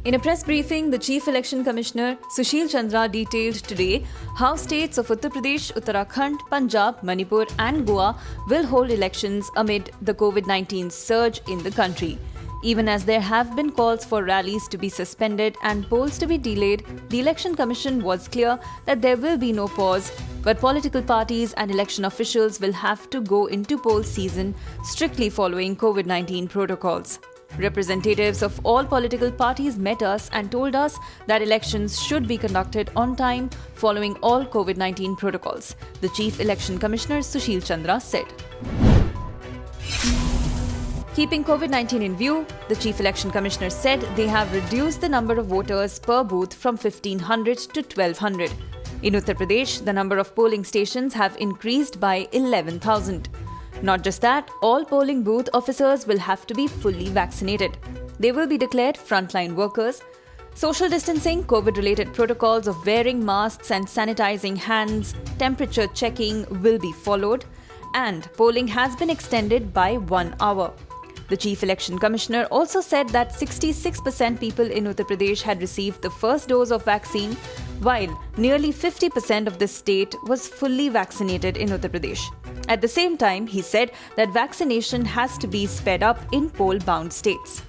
In a press briefing, the Chief Election Commissioner Sushil Chandra detailed today how states of Uttar Pradesh, Uttarakhand, Punjab, Manipur and Goa will hold elections amid the COVID-19 surge in the country. Even as there have been calls for rallies to be suspended and polls to be delayed, the Election Commission was clear that there will be no pause, but political parties and election officials will have to go into poll season strictly following COVID-19 protocols. Representatives of all political parties met us and told us that elections should be conducted on time following all COVID-19 protocols, the Chief Election Commissioner Sushil Chandra said. Keeping COVID-19 in view, the Chief Election Commissioner said they have reduced the number of voters per booth from 1,500 to 1,200. In Uttar Pradesh, the number of polling stations have increased by 11,000. Not just that, all polling booth officers will have to be fully vaccinated. They will be declared frontline workers. Social distancing, COVID-related protocols of wearing masks and sanitizing hands, temperature checking will be followed, and polling has been extended by 1 hour. The Chief Election Commissioner also said that 66% people in Uttar Pradesh had received the first dose of vaccine, while nearly 50% of the state was fully vaccinated in Uttar Pradesh. At the same time, he said that vaccination has to be sped up in poll-bound states.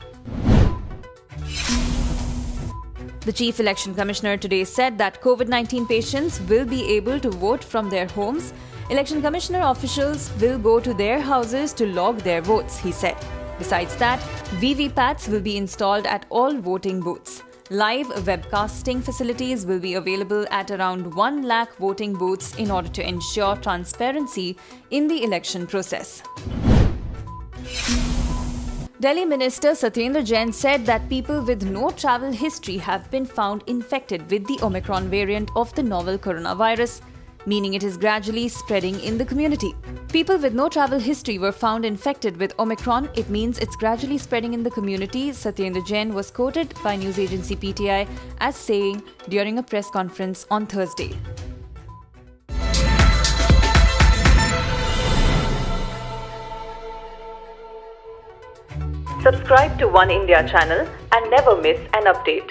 The Chief Election Commissioner today said that COVID-19 patients will be able to vote from their homes. Election Commissioner officials will go to their houses to log their votes, he said. Besides that, VVPATs will be installed at all voting booths. Live webcasting facilities will be available at around 1 lakh voting booths in order to ensure transparency in the election process. Delhi Minister Satyendra Jain said that people with no travel history have been found infected with the Omicron variant of the novel coronavirus, meaning it is gradually spreading in the community. People with no travel history were found infected with Omicron. It means it's gradually spreading in the community, Satyendra Jain was quoted by news agency PTI as saying during a press conference on Thursday. Subscribe to One India channel and never miss an update.